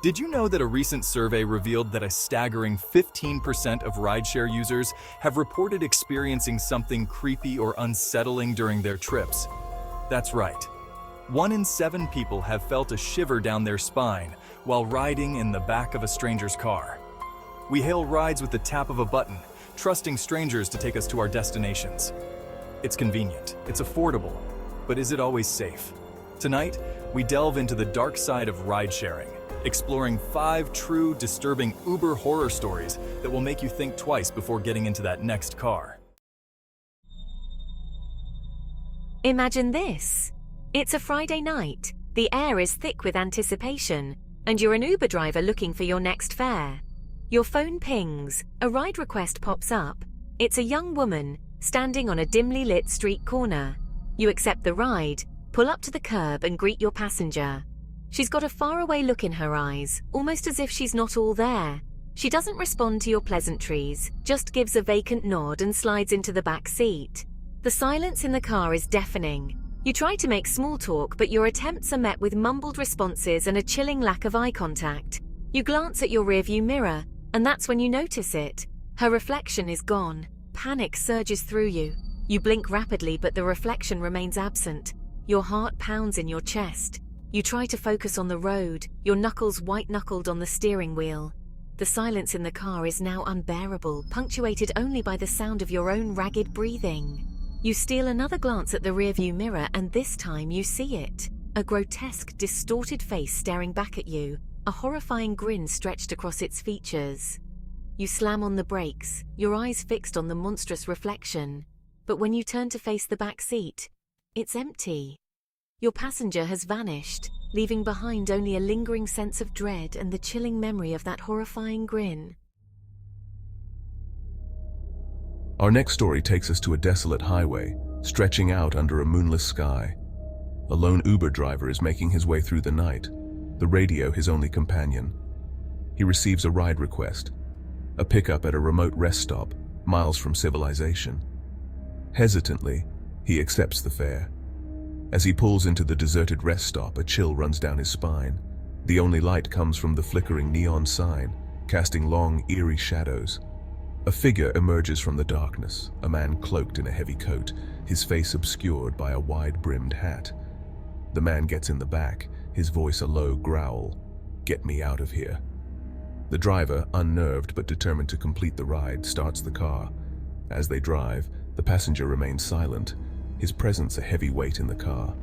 Did you know that a recent survey revealed that a staggering 15% of rideshare users have reported experiencing something creepy or unsettling during their trips? That's right. 1 in 7 people have felt a shiver down their spine while riding in the back of a stranger's car. We hail rides with the tap of a button, trusting strangers to take us to our destinations. It's convenient, it's affordable, but is it always safe? Tonight, we delve into the dark side of ride-sharing, exploring 5 true, disturbing Uber horror stories that will make you think twice before getting into that next car. Imagine this. It's a Friday night, the air is thick with anticipation, and you're an Uber driver looking for your next fare. Your phone pings, a ride request pops up. It's a young woman, standing on a dimly lit street corner. You accept the ride, pull up to the curb and greet your passenger. She's got a faraway look in her eyes, almost as if she's not all there. She doesn't respond to your pleasantries, just gives a vacant nod and slides into the back seat. The silence in the car is deafening. You try to make small talk, but your attempts are met with mumbled responses and a chilling lack of eye contact. You glance at your rearview mirror, and that's when you notice it. Her reflection is gone. Panic surges through you. You blink rapidly, but the reflection remains absent. Your heart pounds in your chest. You try to focus on the road, your knuckles white-knuckled on the steering wheel. The silence in the car is now unbearable, punctuated only by the sound of your own ragged breathing. You steal another glance at the rearview mirror, and this time you see it. A grotesque, distorted face staring back at you, a horrifying grin stretched across its features. You slam on the brakes, your eyes fixed on the monstrous reflection. But when you turn to face the back seat, it's empty. Your passenger has vanished, leaving behind only a lingering sense of dread and the chilling memory of that horrifying grin. Our next story takes us to a desolate highway, stretching out under a moonless sky. A lone Uber driver is making his way through the night, the radio his only companion. He receives a ride request, a pickup at a remote rest stop, miles from civilization. Hesitantly, he accepts the fare. As he pulls into the deserted rest stop, a chill runs down his spine. The only light comes from the flickering neon sign, casting long, eerie shadows. A figure emerges from the darkness, a man cloaked in a heavy coat, his face obscured by a wide-brimmed hat. The man gets in the back, his voice a low growl. "Get me out of here." The driver, unnerved but determined to complete the ride, starts the car. As they drive, the passenger remains silent, his presence a heavy weight in the car.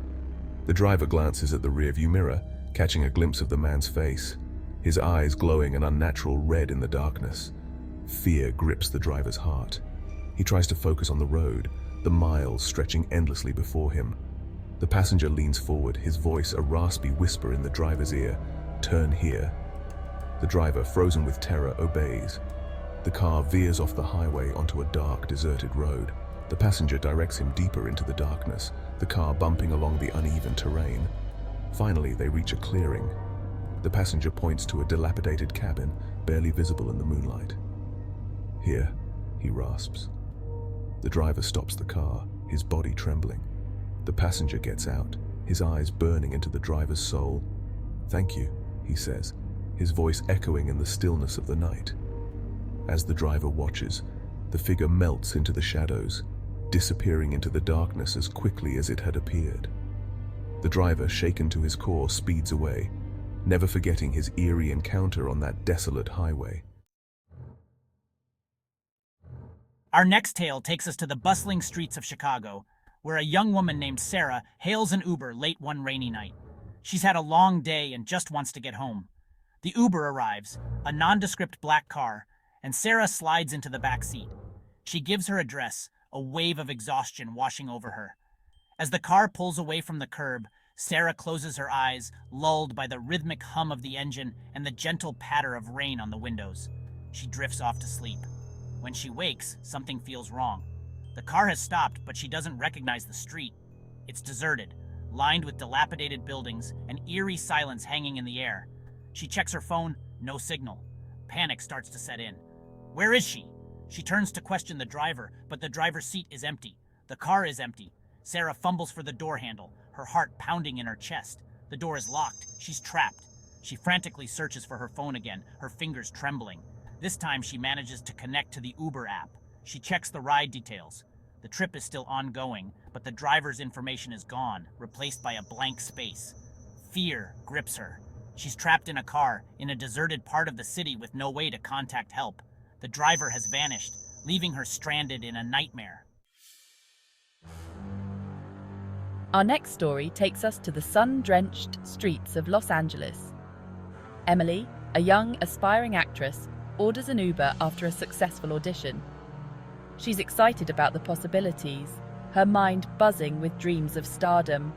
The driver glances at the rearview mirror, catching a glimpse of the man's face, his eyes glowing an unnatural red in the darkness. Fear grips the driver's heart. He tries to focus on the road, the miles stretching endlessly before him. The passenger leans forward, his voice a raspy whisper in the driver's ear, "Turn here." The driver, frozen with terror, obeys. The car veers off the highway onto a dark, deserted road. The passenger directs him deeper into the darkness, the car bumping along the uneven terrain. Finally, they reach a clearing. The passenger points to a dilapidated cabin, barely visible in the moonlight. "Here," he rasps. The driver stops the car, his body trembling. The passenger gets out, his eyes burning into the driver's soul. "Thank you," he says, his voice echoing in the stillness of the night. As the driver watches, the figure melts into the shadows, disappearing into the darkness as quickly as it had appeared. The driver, shaken to his core, speeds away, never forgetting his eerie encounter on that desolate highway. Our next tale takes us to the bustling streets of Chicago, where a young woman named Sarah hails an Uber late one rainy night. She's had a long day and just wants to get home. The Uber arrives, a nondescript black car, and Sarah slides into the back seat. She gives her address, a wave of exhaustion washing over her. As the car pulls away from the curb, Sarah closes her eyes, lulled by the rhythmic hum of the engine and the gentle patter of rain on the windows. She drifts off to sleep. When she wakes, something feels wrong. The car has stopped, but she doesn't recognize the street. It's deserted, lined with dilapidated buildings, an eerie silence hanging in the air. She checks her phone, no signal. Panic starts to set in. Where is she? She turns to question the driver, but the driver's seat is empty. The car is empty. Sarah fumbles for the door handle, her heart pounding in her chest. The door is locked. She's trapped. She frantically searches for her phone again, her fingers trembling. This time she manages to connect to the Uber app. She checks the ride details. The trip is still ongoing, but the driver's information is gone, replaced by a blank space. Fear grips her. She's trapped in a car, in a deserted part of the city with no way to contact help. The driver has vanished, leaving her stranded in a nightmare. Our next story takes us to the sun-drenched streets of Los Angeles. Emily, a young, aspiring actress, orders an Uber after a successful audition. She's excited about the possibilities, her mind buzzing with dreams of stardom.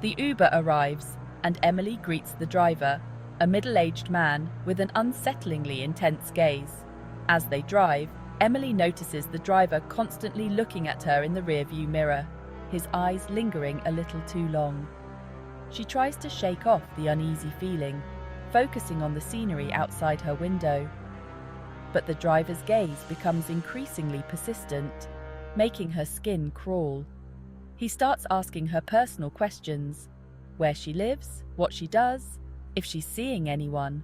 The Uber arrives, and Emily greets the driver, a middle-aged man with an unsettlingly intense gaze. As they drive, Emily notices the driver constantly looking at her in the rearview mirror, his eyes lingering a little too long. She tries to shake off the uneasy feeling, focusing on the scenery outside her window. But the driver's gaze becomes increasingly persistent, making her skin crawl. He starts asking her personal questions: where she lives, what she does, if she's seeing anyone.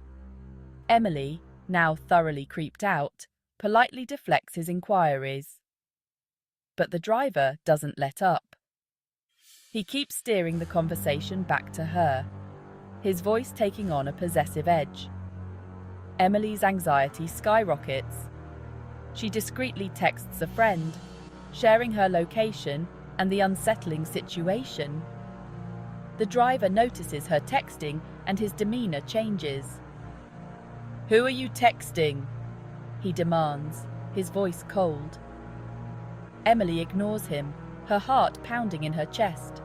Emily, now thoroughly creeped out, politely deflects his inquiries. But the driver doesn't let up. He keeps steering the conversation back to her, his voice taking on a possessive edge. Emily's anxiety skyrockets. She discreetly texts a friend, sharing her location and the unsettling situation. The driver notices her texting and his demeanor changes. "Who are you texting?" he demands, his voice cold. Emily ignores him, her heart pounding in her chest.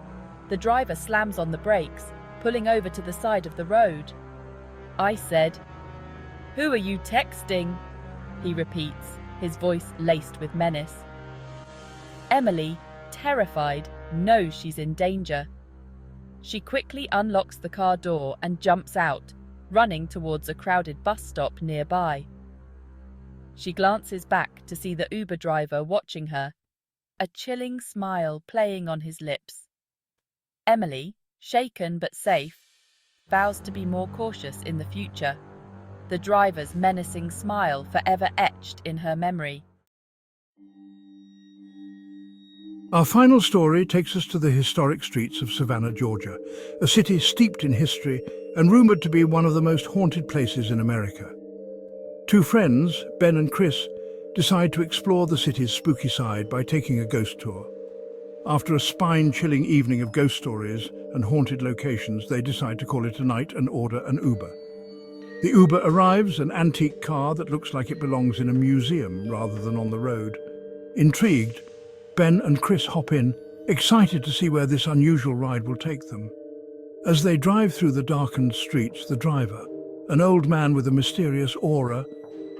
The driver slams on the brakes, pulling over to the side of the road. "I said, who are you texting?" he repeats, his voice laced with menace. Emily, terrified, knows she's in danger. She quickly unlocks the car door and jumps out, running towards a crowded bus stop nearby. She glances back to see the Uber driver watching her, a chilling smile playing on his lips. Emily, shaken but safe, vows to be more cautious in the future, the driver's menacing smile forever etched in her memory. Our final story takes us to the historic streets of Savannah, Georgia, a city steeped in history and rumored to be one of the most haunted places in America. Two friends, Ben and Chris, decide to explore the city's spooky side by taking a ghost tour. After a spine-chilling evening of ghost stories and haunted locations, they decide to call it a night and order an Uber. The Uber arrives, an antique car that looks like it belongs in a museum rather than on the road. Intrigued, Ben and Chris hop in, excited to see where this unusual ride will take them. As they drive through the darkened streets, the driver, an old man with a mysterious aura,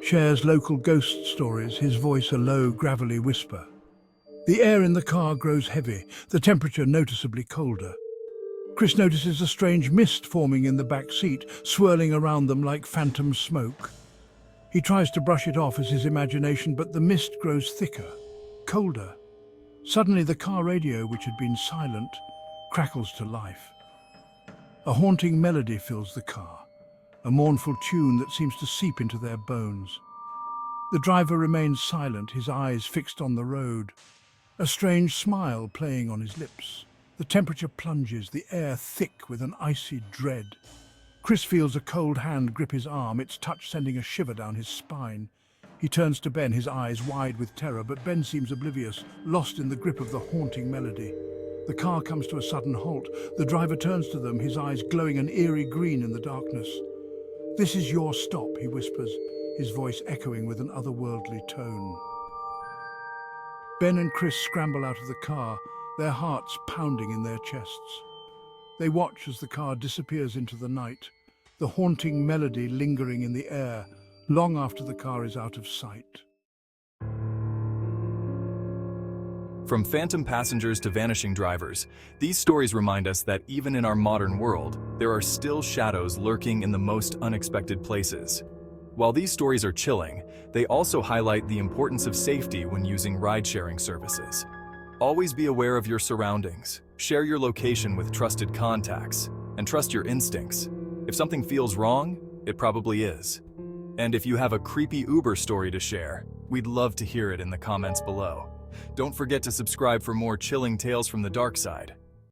shares local ghost stories, his voice a low, gravelly whisper. The air in the car grows heavy, the temperature noticeably colder. Chris notices a strange mist forming in the back seat, swirling around them like phantom smoke. He tries to brush it off as his imagination, but the mist grows thicker, colder. Suddenly the car radio, which had been silent, crackles to life. A haunting melody fills the car, a mournful tune that seems to seep into their bones. The driver remains silent, his eyes fixed on the road, a strange smile playing on his lips. The temperature plunges, the air thick with an icy dread. Chris feels a cold hand grip his arm, its touch sending a shiver down his spine. He turns to Ben, his eyes wide with terror, but Ben seems oblivious, lost in the grip of the haunting melody. The car comes to a sudden halt. The driver turns to them, his eyes glowing an eerie green in the darkness. "This is your stop," he whispers, his voice echoing with an otherworldly tone. Ben and Chris scramble out of the car, their hearts pounding in their chests. They watch as the car disappears into the night, the haunting melody lingering in the air, long after the car is out of sight. From phantom passengers to vanishing drivers, these stories remind us that even in our modern world, there are still shadows lurking in the most unexpected places. While these stories are chilling, they also highlight the importance of safety when using ride-sharing services. Always be aware of your surroundings, share your location with trusted contacts, and trust your instincts. If something feels wrong, it probably is. And if you have a creepy Uber story to share, we'd love to hear it in the comments below. Don't forget to subscribe for more chilling tales from the dark side.